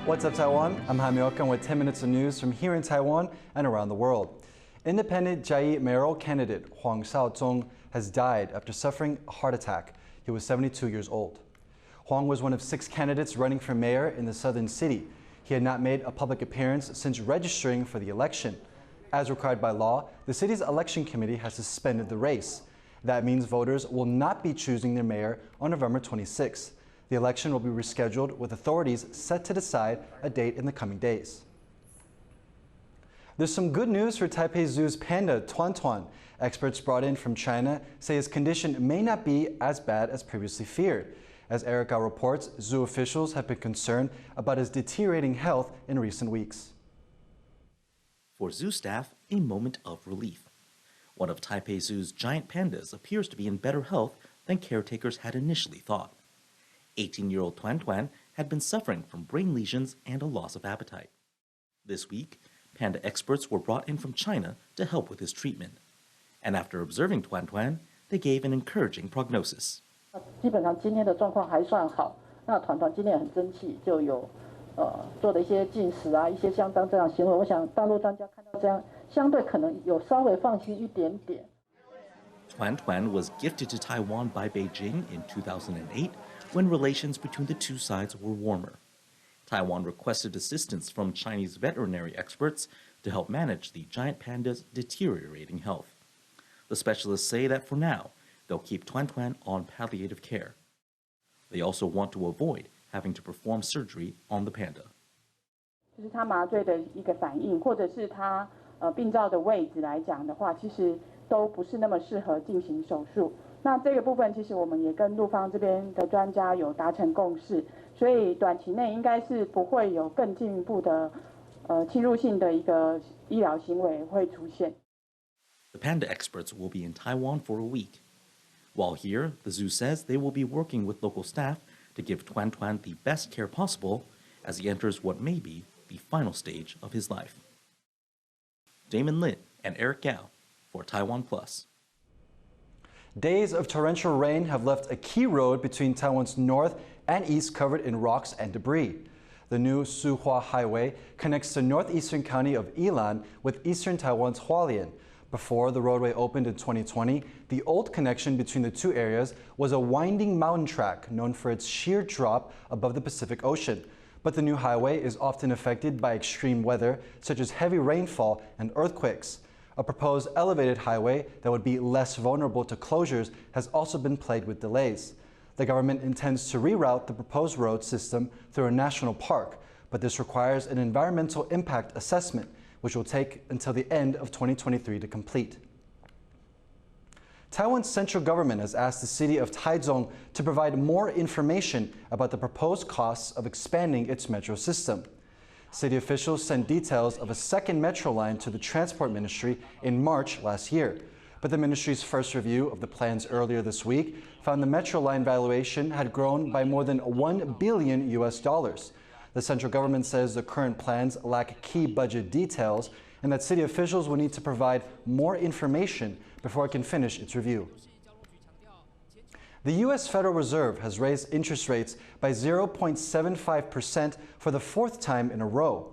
What's up, Taiwan? I'm Jaime Ocon with 10 minutes of news from here in Taiwan and around the world. Independent Chiayi Mayoral candidate Huang Shaozong has died after suffering a heart attack. He was 72 years old. Huang was one of 6 candidates running for mayor in the southern city. He had not made a public appearance since registering for the election. As required by law, the city's election committee has suspended the race. That means voters will not be choosing their mayor on November 26th. The election will be rescheduled with authorities set to decide a date in the coming days. There's some good news for Taipei Zoo's Panda Tuan Tuan. Experts brought in from China say his condition may not be as bad as previously feared. As Erica reports, zoo officials have been concerned about his deteriorating health in recent weeks. For zoo staff, a moment of relief. One of Taipei Zoo's giant pandas appears to be in better health than caretakers had initially thought. 18-year-old Tuan Tuan had been suffering from brain lesions and a loss of appetite. This week, panda experts were brought in from China to help with his treatment. And after observing Tuan Tuan, they gave an encouraging prognosis. 基本上今天的状况还算好。那团团今天很争气，就有做了一些进食啊，一些相当这样行为。我想大陆专家看到这样，相对可能有稍微放心一点点。Tuan Tuan was gifted to Taiwan by Beijing in 2008 when relations between the two sides were warmer. Taiwan requested assistance from Chinese veterinary experts to help manage the giant panda's deteriorating health. The specialists say that for now, they'll keep Tuan Tuan on palliative care. They also want to avoid having to perform surgery on the panda. 就是他麻醉的一个反应，或者是他病灶的位置来讲的话，其实都不是那么适合进行手术。那这个部分其实我们也跟陆方这边的专家有达成共识，所以短期内应该是不会有更进一步的侵入性的一个医疗行为会出现。The panda experts will be in Taiwan for a week. While here, the zoo says they will be working with local staff to give Tuan Tuan the best care possible as he enters what may be the final stage of his life. Damon Lin and Eric Gao for TaiwanPlus. Days of torrential rain have left a key road between Taiwan's north and east covered in rocks and debris. The new Suhua Highway connects the northeastern county of Ilan with eastern Taiwan's Hualien. Before the roadway opened in 2020, the old connection between the two areas was a winding mountain track known for its sheer drop above the Pacific Ocean. But the new highway is often affected by extreme weather, such as heavy rainfall and earthquakes. A proposed elevated highway that would be less vulnerable to closures has also been plagued with delays. The government intends to reroute the proposed road system through a national park, but this requires an environmental impact assessment, which will take until the end of 2023 to complete. Taiwan's central government has asked the city of Taichung to provide more information about the proposed costs of expanding its metro system. City officials sent details of a second metro line to the Transport Ministry in March last year. But the ministry's first review of the plans earlier this week found the metro line valuation had grown by more than $1 billion. The central government says the current plans lack key budget details and that city officials will need to provide more information before it can finish its review. The U.S. Federal Reserve has raised interest rates by 0.75% for the 4th time in a row.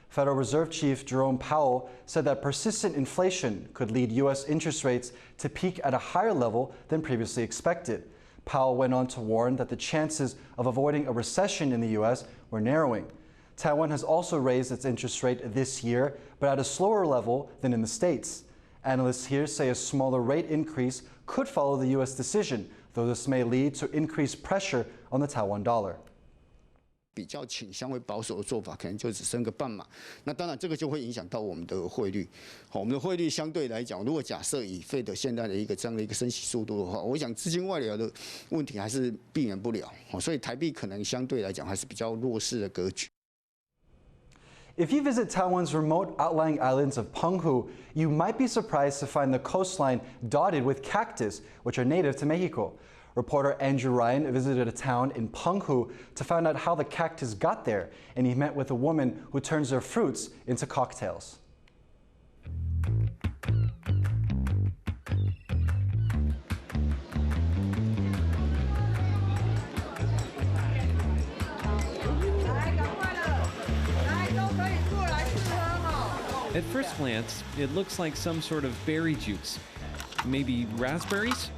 Federal Reserve Chief Jerome Powell said that persistent inflation could lead U.S. interest rates to peak at a higher level than previously expected. Powell went on to warn that the chances of avoiding a recession in the U.S. were narrowing. Taiwan has also raised its interest rate this year, but at a slower level than in the States. Analysts here say a smaller rate increase could follow the U.S. decision, though this may lead to increased pressure on the Taiwan dollar. 比较倾向为保守的做法，可能就只升个半码。那当然，这个就会影响到我们的汇率。好，我们的汇率相对来讲，如果假设以Fed现在的一个这样的一个升息速度的话，我想资金外流的问题还是避免不了。所以台币可能相对来讲还是比较弱势的格局。 If you visit Taiwan's remote outlying islands of Penghu, you might be surprised to find the coastline dotted with cactus, which are native to Mexico. Reporter Andrew Ryan visited a town in Penghu to find out how the cactus got there, and he met with a woman who turns their fruits into cocktails. At first glance, it looks like some sort of berry juice. Maybe raspberries?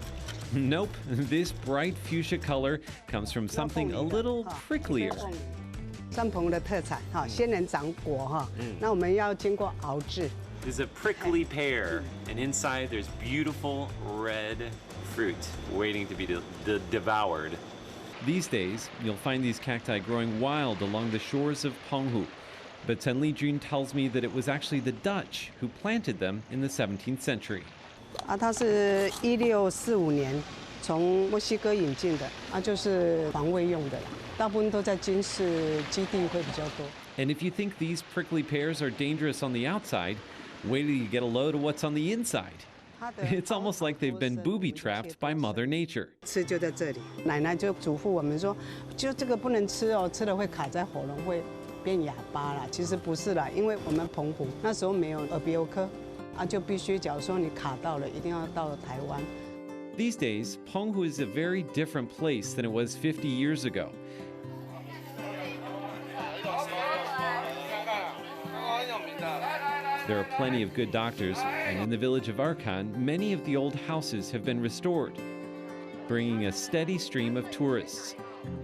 Nope, this bright fuchsia color comes from something a little pricklier. 山澎的特产哈，仙人掌果哈，那我们要经过熬制。 This is a prickly pear, and inside there's beautiful red fruit waiting to be devoured. These days, you'll find these cacti growing wild along the shores of Penghu. But Tenli Jun tells me that it was actually the Dutch who planted them in the 17th century. 它是1645年从墨西哥引进的，就是防卫用的啦，大部分都在军事基地会比较多。 And if you think these prickly pears are dangerous on the outside, wait till you get a load of what's on the inside. It's almost like they've been booby-trapped by Mother Nature. 吃就在这里，奶奶就嘱咐我们说，就这个不能吃哦，吃了会卡在喉咙，会变哑巴啦。其实不是啦，因为我们澎湖那时候没有耳鼻喉科，就必须假如说你卡到了，一定要到台湾。 These days, Penghu is a very different place than it was 50 years ago. There are plenty of good doctors, and in the village of Ocon, many of the old houses have been restored, bringing a steady stream of tourists.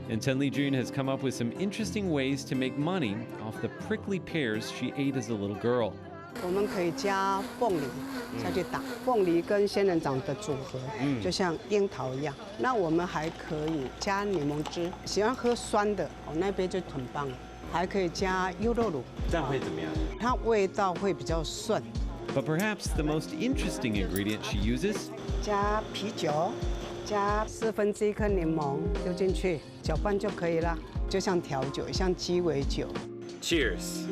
And Tenli Jun has come up with some interesting ways to make money off the prickly pears she ate as a little girl. 我们可以加凤梨下去打，凤梨跟仙人掌的组合，就像樱桃一样。那我们还可以加柠檬汁，喜欢喝酸的，那杯就很棒了。还可以加优酪乳，这样会怎么样？它味道会比较顺。 But perhaps the most interesting ingredient she uses 加啤酒，加1/4颗柠檬丢进去，搅拌就可以了，就像调酒，像鸡尾酒。Cheers.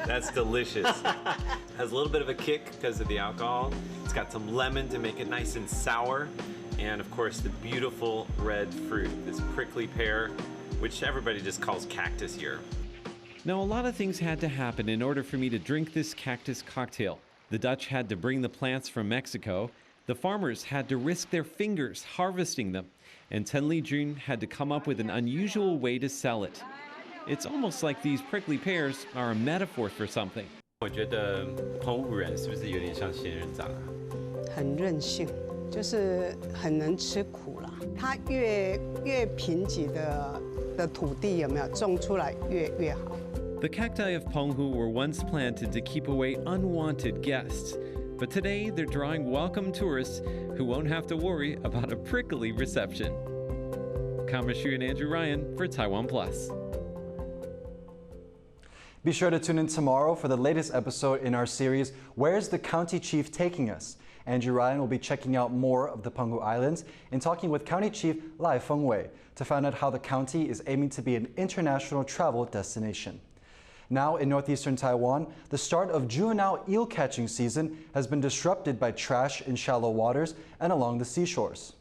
That's delicious. Has a little bit of a kick because of the alcohol. It's got some lemon to make it nice and sour. And of course, the beautiful red fruit, this prickly pear, which everybody just calls cactus here. Now, a lot of things had to happen in order for me to drink this cactus cocktail. The Dutch had to bring the plants from Mexico. The farmers had to risk their fingers harvesting them. And Tenli Jun had to come up with an unusual way to sell it. It's almost like these prickly pears are a metaphor for something. 我觉得澎湖人是不是有点像仙人掌啊？很任性，就是很能吃苦啦。它越贫瘠的土地有没有种出来越好。 The cacti of Penghu were once planted to keep away unwanted guests, but today they're drawing welcome tourists who won't have to worry about a prickly reception. Kamashu and Andrew Ryan for TaiwanPlus. Be sure to tune in tomorrow for the latest episode in our series, Where's the County Chief Taking Us? Andrew Ryan will be checking out more of the Penghu Islands and talking with County Chief Lai Fengwei to find out how the county is aiming to be an international travel destination. Now in northeastern Taiwan, the start of juvenile eel-catching season has been disrupted by trash in shallow waters and along the seashores.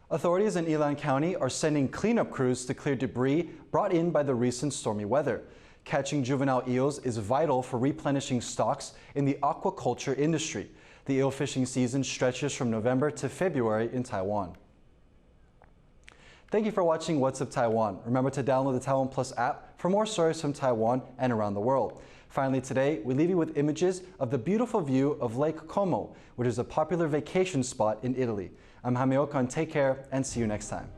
Authorities in Ailing County are sending cleanup crews to clear debris brought in by the recent stormy weather. Catching juvenile eels is vital for replenishing stocks in the aquaculture industry. The eel fishing season stretches from November to February in Taiwan. Thank you for watching What's Up Taiwan. Remember to download the TaiwanPlus app for more stories from Taiwan and around the world. Finally today, we leave you with images of the beautiful view of Lake Como, which is a popular vacation spot in Italy. I'm Jaime Ocon. Take care and see you next time.